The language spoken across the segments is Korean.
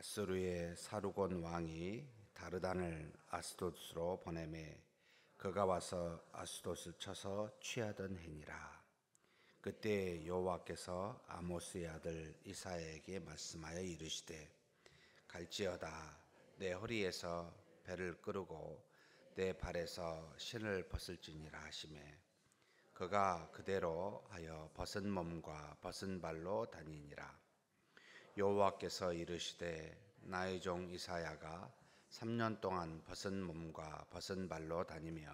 아수르의 사르곤 왕이 다르단을 아스돗으로 보내매 그가 와서 아스돗을 쳐서 취하던 해니라. 그때 여호와께서 아모스의 아들 이사야에게 말씀하여 이르시되 갈지어다 내 허리에서 배를 끄르고 내 발에서 신을 벗을지니라 하시매 그가 그대로 하여 벗은 몸과 벗은 발로 다니니라. 여호와께서 이르시되 나의 종 이사야가 3년 동안 벗은 몸과 벗은 발로 다니며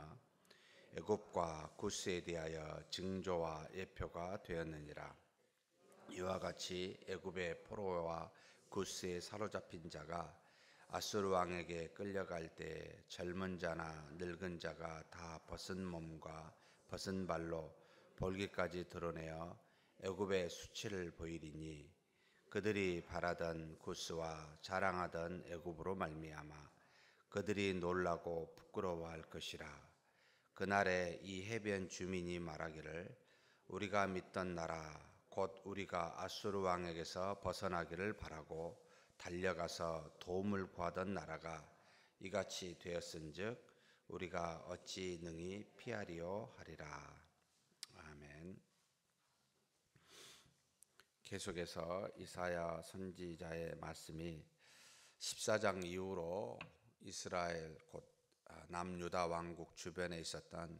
애굽과 구스에 대하여 징조와 예표가 되었느니라. 이와 같이 애굽의 포로와 구스에 사로잡힌 자가 아수르 왕에게 끌려갈 때 젊은 자나 늙은 자가 다 벗은 몸과 벗은 발로 볼기까지 드러내어 애굽의 수치를 보이리니 그들이 바라던 구스와 자랑하던 애굽으로 말미암아 그들이 놀라고 부끄러워할 것이라. 그날에 이 해변 주민이 말하기를 우리가 믿던 나라 곧 우리가 아수르 왕에게서 벗어나기를 바라고 달려가서 도움을 구하던 나라가 이같이 되었은즉 우리가 어찌 능히 피하리요 하리라. 아멘. 계속해서 이사야 선지자의 말씀이 14장 이후로 이스라엘 곧 남유다 왕국 주변에 있었던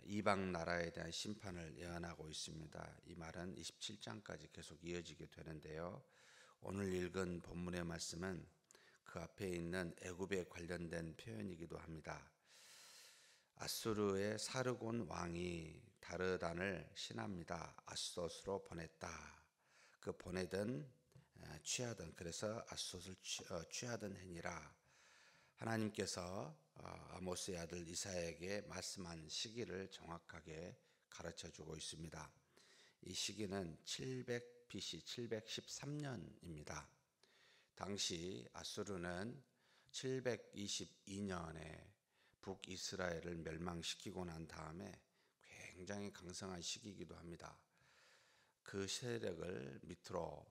이방 나라에 대한 심판을 예언하고 있습니다. 이 말은 27장까지 계속 이어지게 되는데요. 오늘 읽은 본문의 말씀은 그 앞에 있는 애굽에 관련된 표현이기도 합니다. 아수르의 사르곤 왕이 다르단을 신합니다. 아스돗으로 보냈다. 그 보내든 취하든 그래서 아스돗을 취하던 해니라. 하나님께서 아모스의 아들 이사야에게 말씀한 시기를 정확하게 가르쳐주고 있습니다. 이 시기는 700 BC 713년입니다. 당시 아수르는 722년에 북이스라엘을 멸망시키고 난 다음에 굉장히 강성한 시기이기도 합니다. 그 세력을 밑으로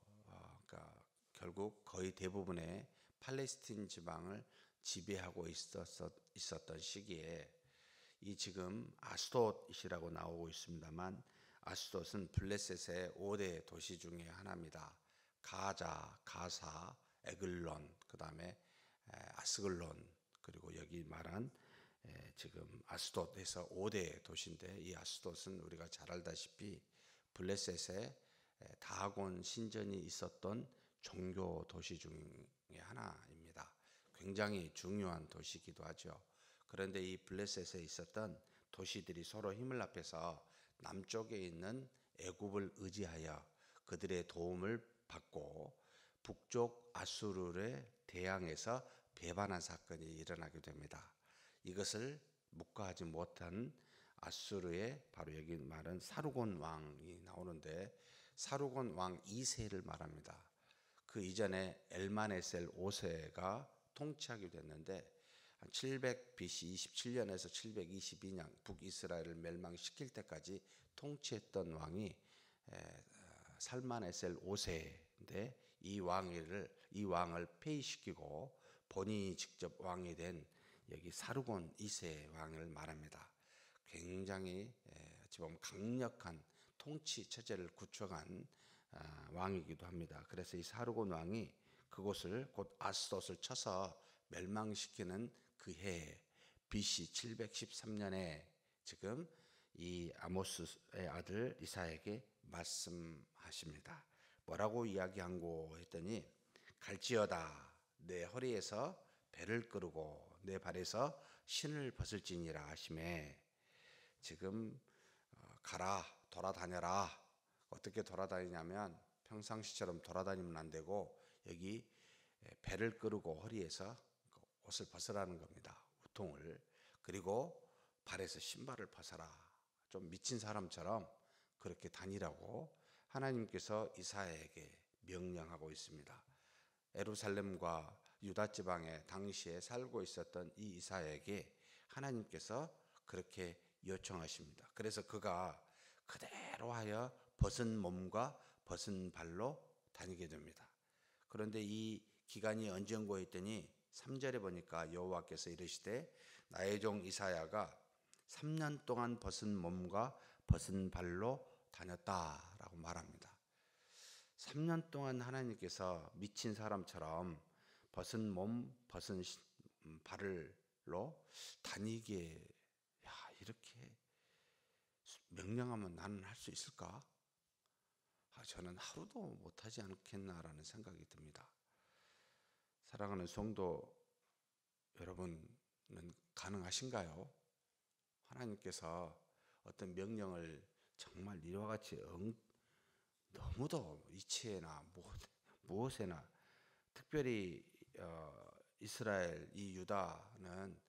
그러니까 결국 거의 대부분의 팔레스틴 지방을 지배하고 있었던 시기에 이 지금 아스돗이라고 나오고 있습니다만 아스돗은 블레셋의 5대 도시 중에 하나입니다. 가자, 가사, 에글론, 그 다음에 아스글론, 그리고 여기 말한 지금 아스돗에서 5대 도시인데 이 아스돗은 우리가 잘 알다시피 블레셋에 다곤 신전이 있었던 종교 도시 중에 하나입니다. 굉장히 중요한 도시이기도 하죠. 그런데 이 블레셋에 있었던 도시들이 서로 힘을 합해서 남쪽에 있는 애굽을 의지하여 그들의 도움을 받고 북쪽 아수르에 대항해서 배반한 사건이 일어나게 됩니다. 이것을 묵과하지 못한 아수르의 바로 여기 말은 사르곤 왕이 나오는데 사르곤 왕 2세를 말합니다. 그 이전에 엘마네셀 5세가 통치하게 됐는데 700 BC 27년에서 722년 북이스라엘을 멸망시킬 때까지 통치했던 왕이 살마네셀 5세인데 이 왕을 폐위시키고 본인이 직접 왕이 된 여기 사르곤 2세 왕을 말합니다. 굉장히 어찌 보면 강력한 통치 체제를 구축한 왕이기도 합니다. 그래서 이 사르곤 왕이 그곳을 곧 아스돗을 쳐서 멸망시키는 그 해에 BC 713년에 지금 이 아모스의 아들 이사야에게 말씀하십니다. 뭐라고 이야기한고 했더니 갈지어다 내 허리에서 배를 끄르고 내 발에서 신을 벗을지니라 하시매 지금 가라 돌아다녀라. 어떻게 돌아다니냐면 평상시처럼 돌아다니면 안 되고 여기 배를 끄르고 허리에서 옷을 벗으라는 겁니다. 우통을. 그리고 발에서 신발을 벗어라. 좀 미친 사람처럼 그렇게 다니라고 하나님께서 이사야에게 명령하고 있습니다. 예루살렘과 유다 지방에 당시에 살고 있었던 이 이사야에게 하나님께서 그렇게 요청하십니다. 그래서 그가 그대로 하여 벗은 몸과 벗은 발로 다니게 됩니다. 그런데 이 기간이 언젠고 했더니 3절에 보니까 여호와께서 이르시되 나의 종 이사야가 3년 동안 벗은 몸과 벗은 발로 다녔다라고 말합니다. 3년 동안 하나님께서 미친 사람처럼 벗은 몸, 벗은 발로 다니게, 이렇게 명령하면 나는 할 수 있을까? 저는 하루도 못하지 않겠나라는 생각이 듭니다. 사랑하는 성도 여러분은 가능하신가요? 하나님께서 어떤 명령을 정말 이와 같이 너무도 이치에나 무엇에나, 특별히 이스라엘 이 유다는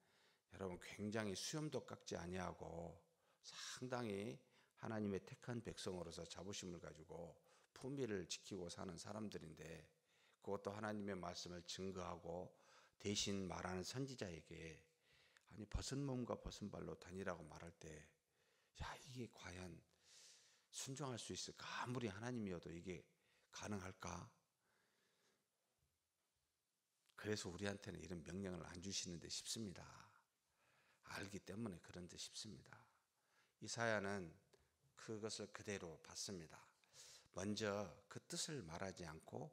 여러분 굉장히 수염도 깎지 아니하고 상당히 하나님의 택한 백성으로서 자부심을 가지고 품위를 지키고 사는 사람들인데, 그것도 하나님의 말씀을 증거하고 대신 말하는 선지자에게 벗은 몸과 벗은 발로 다니라고 말할 때, 이게 과연 순종할 수 있을까? 아무리 하나님이어도 이게 가능할까? 그래서 우리한테는 이런 명령을 안 주시는 데 싶습니다. 알기 때문에 그런 데 싶습니다. 이사야는 그것을 그대로 받습니다. 먼저 그 뜻을 말하지 않고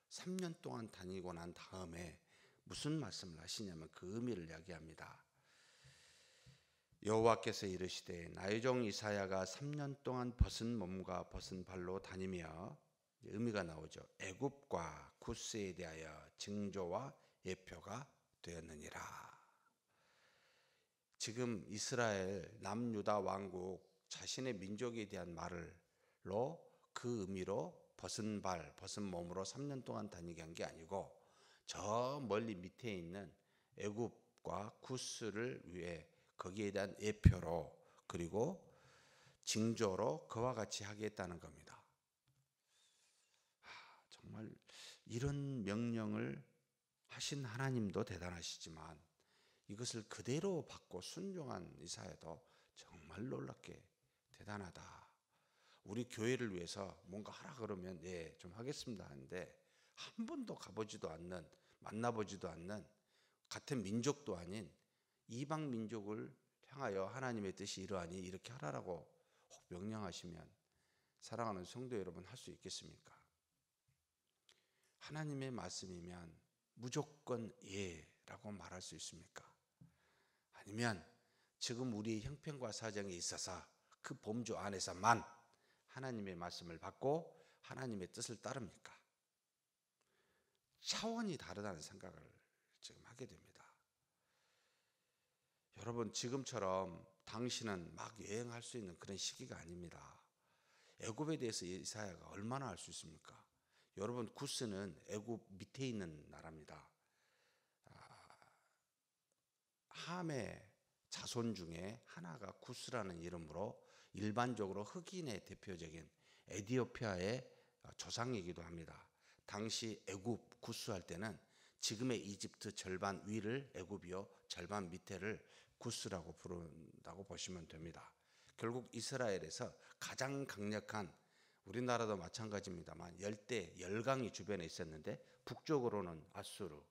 3년 동안 다니고 난 다음에 무슨 말씀을 하시냐면 그 의미를 이야기합니다. 여호와께서 이르시되 나의 종 이사야가 3년 동안 벗은 몸과 벗은 발로 다니며, 의미가 나오죠. 애굽과 구스에 대하여 징조와 예표가 되었느니라. 지금 이스라엘 남유다 왕국 자신의 민족에 대한 말로 그 의미로 벗은 발, 벗은 몸으로 3년 동안 다니게 한 게 아니고, 저 멀리 밑에 있는 애굽과 구스를 위해 거기에 대한 예표로, 그리고 징조로 그와 같이 하겠다는 겁니다. 정말 이런 명령을 하신 하나님도 대단하시지만 이것을 그대로 받고 순종한 이사야도 정말 놀랍게 대단하다. 우리 교회를 위해서 뭔가 하라 그러면 좀 하겠습니다 하는데, 한 번도 가보지도 않는, 만나보지도 않는, 같은 민족도 아닌 이방 민족을 향하여 하나님의 뜻이 이러하니 이렇게 하라라고 혹 명령하시면 사랑하는 성도 여러분, 할 수 있겠습니까? 하나님의 말씀이면 무조건 예라고 말할 수 있습니까? 아니면 지금 우리의 형편과 사정에 있어서 그 범주 안에서만 하나님의 말씀을 받고 하나님의 뜻을 따릅니까? 차원이 다르다는 생각을 지금 하게 됩니다. 여러분, 지금처럼 당신은 막 여행할 수 있는 그런 시기가 아닙니다. 애굽에 대해서 이사야가 얼마나 알 수 있습니까? 여러분, 구스는 애굽 밑에 있는 나라입니다. 함의 자손 중에 하나가 구스라는 이름으로 일반적으로 흑인의 대표적인 에티오피아의 조상이기도 합니다. 당시 애굽 구스 할 때는 지금의 이집트 절반 위를 애굽이요, 절반 밑에를 구스라고 부른다고 보시면 됩니다. 결국 이스라엘에서 가장 강력한, 우리나라도 마찬가지입니다만 열대 열강이 주변에 있었는데 북쪽으로는 아수르,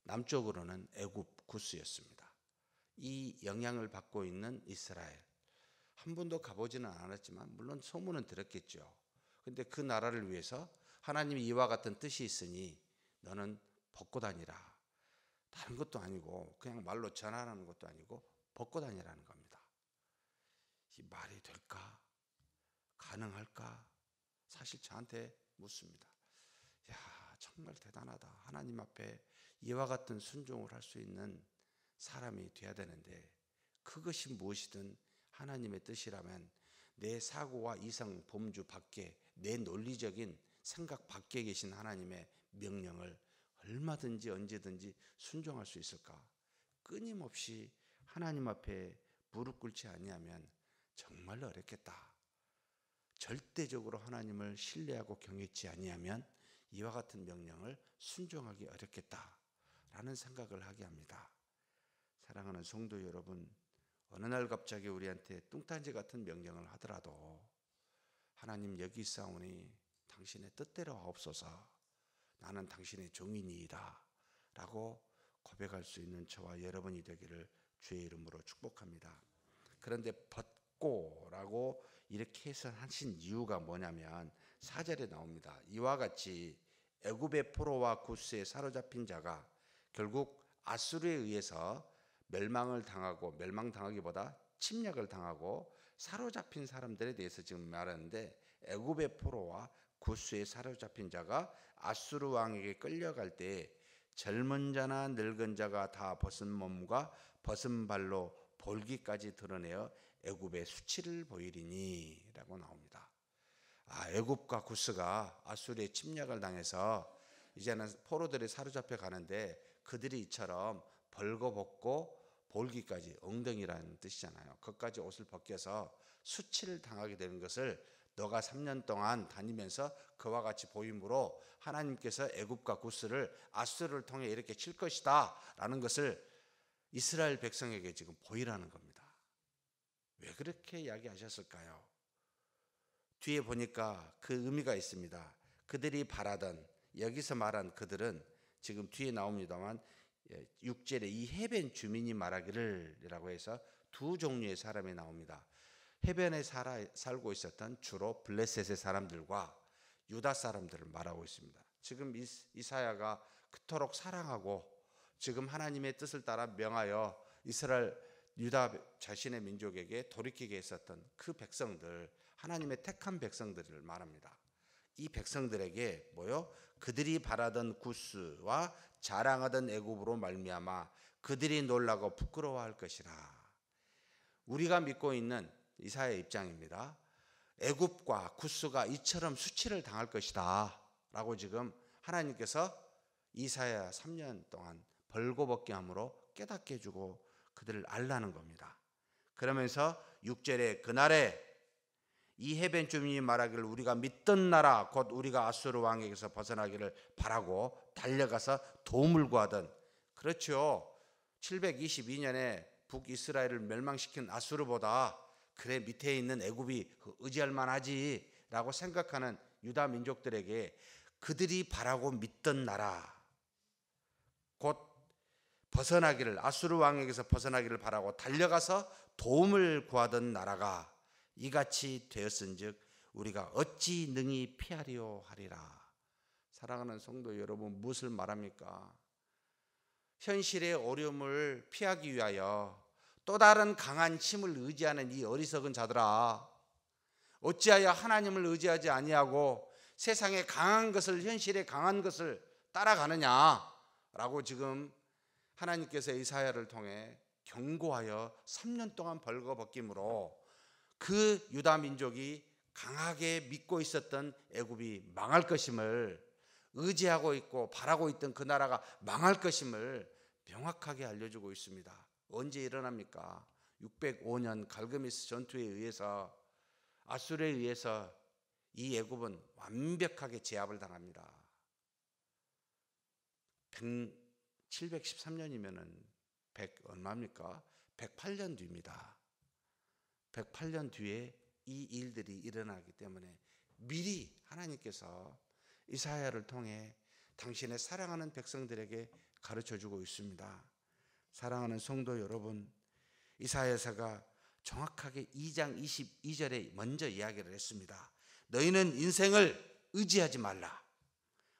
남쪽으로는 애굽 구스였습니다. 이 영향을 받고 있는 이스라엘, 한 번도 가보지는 않았지만 물론 소문은 들었겠죠. 근데 그 나라를 위해서 하나님이 이와 같은 뜻이 있으니 너는 벗고 다니라. 다른 것도 아니고 그냥 말로 전하라는 것도 아니고 벗고 다니라는 겁니다. 이 말이 될까? 가능할까? 사실 저한테 묻습니다. 정말 대단하다. 하나님 앞에 이와 같은 순종을 할 수 있는 사람이 돼야 되는데, 그것이 무엇이든 하나님의 뜻이라면 내 사고와 이상 범주 밖에, 내 논리적인 생각 밖에 계신 하나님의 명령을 얼마든지 언제든지 순종할 수 있을까? 끊임없이 하나님 앞에 무릎 꿇지 아니하면 정말 어렵겠다. 절대적으로 하나님을 신뢰하고 경외치 아니하면 이와 같은 명령을 순종하기 어렵겠다라는 생각을 하게 합니다. 사랑하는 성도 여러분, 어느 날 갑자기 우리한테 뚱딴지 같은 명령을 하더라도 하나님 여기 있사오니 당신의 뜻대로 하옵소서, 나는 당신의 종이니이다 라고 고백할 수 있는 저와 여러분이 되기를 주의 이름으로 축복합니다. 그런데 벗고라고 이렇게 해서 하신 이유가 뭐냐면 4절에 나옵니다. 이와 같이 애굽의 포로와 구스에 사로잡힌 자가 결국 아수르에 의해서 멸망을 당하고, 멸망당하기보다 침략을 당하고 사로잡힌 사람들에 대해서 지금 말하는데, 애굽의 포로와 구스에 사로잡힌 자가 아수르 왕에게 끌려갈 때 젊은 자나 늙은 자가 다 벗은 몸과 벗은 발로 볼기까지 드러내어 애굽의 수치를 보이리니 라고 나옵니다. 애굽과 구스가 아수르의 침략을 당해서 이제는 포로들이 사로잡혀 가는데, 그들이 이처럼 벌거벗고 볼기까지, 엉덩이라는 뜻이잖아요. 그것까지 옷을 벗겨서 수치를 당하게 되는 것을 너가 3년 동안 다니면서 그와 같이 보임으로 하나님께서 애굽과 구스를 아수르를 통해 이렇게 칠 것이다 라는 것을 이스라엘 백성에게 지금 보이라는 겁니다. 왜 그렇게 이야기하셨을까요? 뒤에 보니까 그 의미가 있습니다. 그들이 바라던, 여기서 말한 그들은 지금 뒤에 나옵니다만 6절에 이 해변 주민이 말하기를 이라고 해서 두 종류의 사람이 나옵니다. 해변에 살고 있었던 주로 블레셋의 사람들과 유다 사람들을 말하고 있습니다. 지금 이사야가 그토록 사랑하고 지금 하나님의 뜻을 따라 명하여 이스라엘 유다 자신의 민족에게 돌이키게 했었던 그 백성들, 하나님의 택한 백성들을 말합니다. 이 백성들에게 그들이 바라던 구스와 자랑하던 애굽으로 말미암아 그들이 놀라고 부끄러워할 것이라. 우리가 믿고 있는 이사야의 입장입니다. 애굽과 구스가 이처럼 수치를 당할 것이다 라고 지금 하나님께서 이사야 3년 동안 벌거벗게 함으로 깨닫게 해주고 그들을 알라는 겁니다. 그러면서 6절에 그날에 이 해변 주민이 말하기를 우리가 믿던 나라 곧 우리가 아수르 왕에게서 벗어나기를 바라고 달려가서 도움을 구하던, 그렇죠, 722년에 북이스라엘을 멸망시킨 아수르보다 그래 밑에 있는 애굽이 의지할 만하지 라고 생각하는 유다 민족들에게 그들이 바라고 믿던 나라 곧 벗어나기를, 아수르 왕에게서 벗어나기를 바라고 달려가서 도움을 구하던 나라가 이같이 되었은즉 우리가 어찌 능히 피하리오 하리라. 사랑하는 성도 여러분, 무엇을 말합니까? 현실의 어려움을 피하기 위하여 또 다른 강한 힘을 의지하는 이 어리석은 자들아, 어찌하여 하나님을 의지하지 아니하고 세상의 강한 것을, 현실의 강한 것을 따라가느냐라고 지금 하나님께서 이사야를 통해 경고하여 3년 동안 벌거벗김으로 그 유다 민족이 강하게 믿고 있었던 애굽이 망할 것임을, 의지하고 있고 바라고 있던 그 나라가 망할 것임을 명확하게 알려주고 있습니다. 언제 일어납니까? 605년 갈그미스 전투에 의해서, 아수르에 의해서 이 애굽은 완벽하게 제압을 당합니다. 713년이면은 100 얼마입니까? 108년 뒤입니다. 108년 뒤에 이 일들이 일어나기 때문에 미리 하나님께서 이사야를 통해 당신의 사랑하는 백성들에게 가르쳐주고 있습니다. 사랑하는 성도 여러분, 이사야서가 정확하게 2장 22절에 먼저 이야기를 했습니다. 너희는 인생을 의지하지 말라.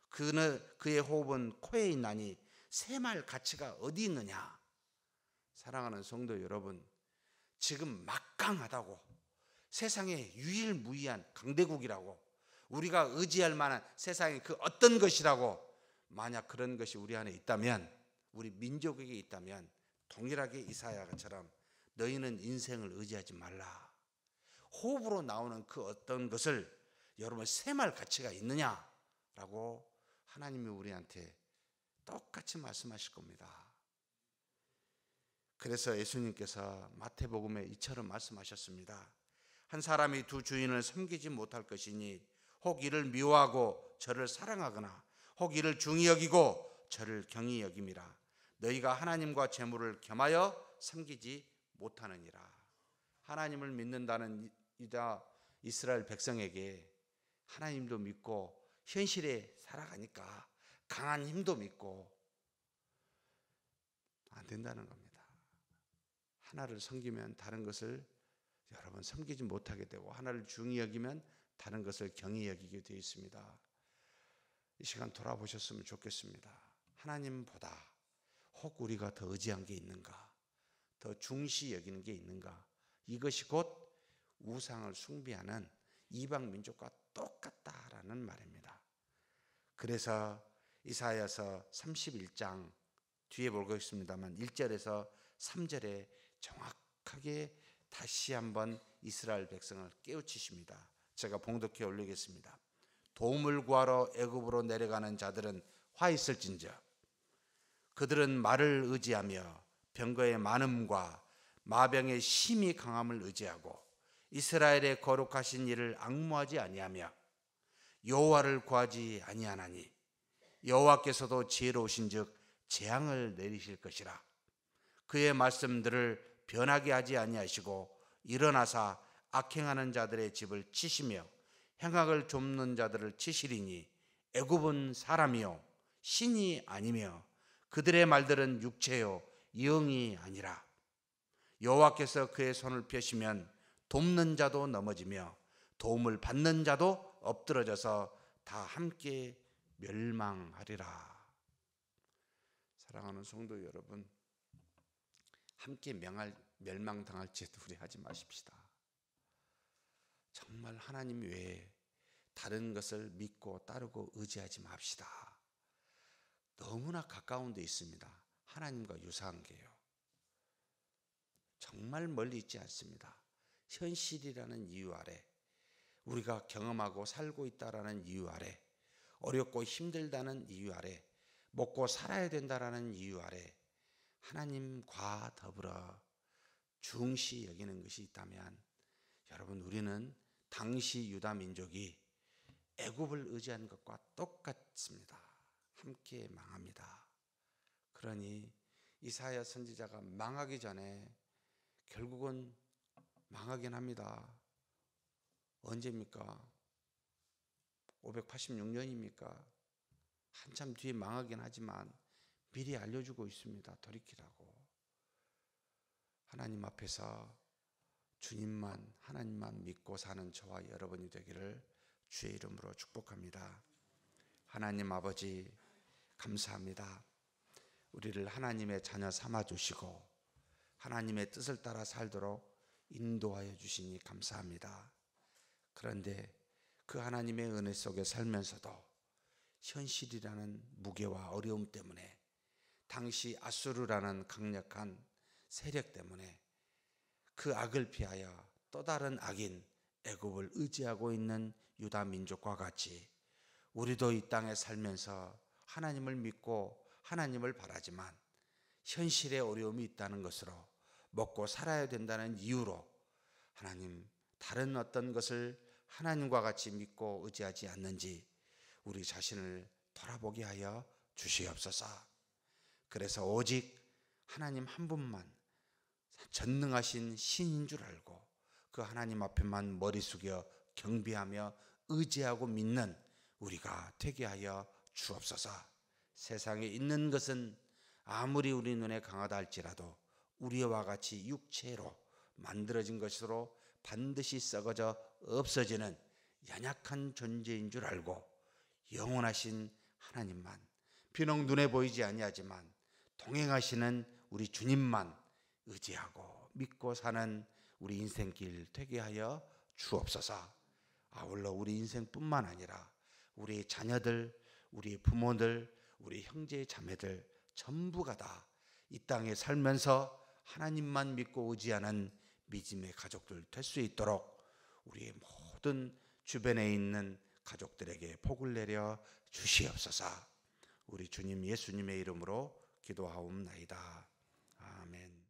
그의 호흡은 코에 있나니 새말 가치가 어디 있느냐. 사랑하는 성도 여러분, 지금 막강하다고, 세상에 유일무이한 강대국이라고, 우리가 의지할 만한 세상의 그 어떤 것이라고, 만약 그런 것이 우리 안에 있다면, 우리 민족에게 있다면 동일하게 이사야처럼 너희는 인생을 의지하지 말라. 호흡으로 나오는 그 어떤 것을 여러분 새말 가치가 있느냐라고 하나님이 우리한테 똑같이 말씀하실 겁니다. 그래서 예수님께서 마태복음에 이처럼 말씀하셨습니다. 한 사람이 두 주인을 섬기지 못할 것이니 혹 이를 미워하고 저를 사랑하거나 혹 이를 중히 여기고 저를 경히 여김이라. 너희가 하나님과 재물을 겸하여 섬기지 못하느니라. 하나님을 믿는다는 유다 이스라엘 백성에게 하나님도 믿고 현실에 살아가니까 강한 힘도 믿고 안 된다는 겁니다. 하나를 섬기면 다른 것을 여러분 섬기지 못하게 되고, 하나를 중히 여기면 다른 것을 경히 여기게 되어 있습니다. 이 시간 돌아보셨으면 좋겠습니다. 하나님보다 혹 우리가 더 의지한 게 있는가, 더 중시 여기는 게 있는가? 이것이 곧 우상을 숭배하는 이방 민족과 똑같다라는 말입니다. 그래서 이사야서 31장 뒤에 보겠습니다만 1절에서 3절에 정확하게 다시 한번 이스라엘 백성을 깨우치십니다. 제가 봉독해 올리겠습니다. 도움을 구하러 애굽으로 내려가는 자들은 화 있을진저, 그들은 말을 의지하며 병거의 많음과 마병의 심히 강함을 의지하고 이스라엘의 거룩하신 이를 앙무하지 아니하며 여호와를 구하지 아니하나니 여호와께서도 지혜로우신즉 재앙을 내리실 것이라. 그의 말씀들을 변하게 하지 아니하시고 일어나사 악행하는 자들의 집을 치시며 행악을 좁는 자들을 치시리니 애굽은 사람이요 신이 아니며 그들의 말들은 육체요 영이 아니라. 여호와께서 그의 손을 펴시면 돕는 자도 넘어지며 도움을 받는 자도 엎드러져서 다 함께 멸망하리라. 사랑하는 성도 여러분, 함께 멸망당할지 두려워하지 마십시다. 정말 하나님 외에 다른 것을 믿고 따르고 의지하지 맙시다. 너무나 가까운 데 있습니다. 하나님과 유사한 게요. 정말 멀리 있지 않습니다. 현실이라는 이유 아래, 우리가 경험하고 살고 있다라는 이유 아래, 어렵고 힘들다는 이유 아래, 먹고 살아야 된다라는 이유 아래 하나님과 더불어 중시 여기는 것이 있다면, 여러분, 우리는 당시 유다 민족이 애굽을 의지한 것과 똑같습니다. 함께 망합니다. 그러니 이사야 선지자가 망하기 전에 결국은 망하긴 합니다. 언제입니까? 586년입니까? 한참 뒤에 망하긴 하지만 미리 알려주고 있습니다. 돌이키라고. 하나님 앞에서 주님만, 하나님만 믿고 사는 저와 여러분이 되기를 주의 이름으로 축복합니다. 하나님 아버지, 감사합니다. 우리를 하나님의 자녀 삼아주시고 하나님의 뜻을 따라 살도록 인도하여 주시니 감사합니다. 그런데 그 하나님의 은혜 속에 살면서도 현실이라는 무게와 어려움 때문에, 당시 아수르라는 강력한 세력 때문에 그 악을 피하여 또 다른 악인 애굽을 의지하고 있는 유다 민족과 같이 우리도 이 땅에 살면서 하나님을 믿고 하나님을 바라지만 현실에 어려움이 있다는 것으로, 먹고 살아야 된다는 이유로 하나님 다른 어떤 것을 하나님과 같이 믿고 의지하지 않는지 우리 자신을 돌아보게 하여 주시옵소서. 그래서 오직 하나님 한 분만 전능하신 신인 줄 알고 그 하나님 앞에만 머리 숙여 경배하며 의지하고 믿는 우리가 되게 하여 주옵소서. 세상에 있는 것은 아무리 우리 눈에 강하다 할지라도 우리와 같이 육체로 만들어진 것으로 반드시 썩어져 없어지는 연약한 존재인 줄 알고 영원하신 하나님만, 비록 눈에 보이지 아니하지만 동행하시는 우리 주님만 의지하고 믿고 사는 우리 인생길 되게 하여 주옵소서. 아울러 우리 인생뿐만 아니라 우리 자녀들, 우리 부모들, 우리 형제 자매들 전부가 다 이 땅에 살면서 하나님만 믿고 의지하는 믿음의 가족들 될 수 있도록 우리의 모든 주변에 있는 가족들에게 복을 내려 주시옵소서. 우리 주님 예수님의 이름으로 기도하옵나이다. 아멘.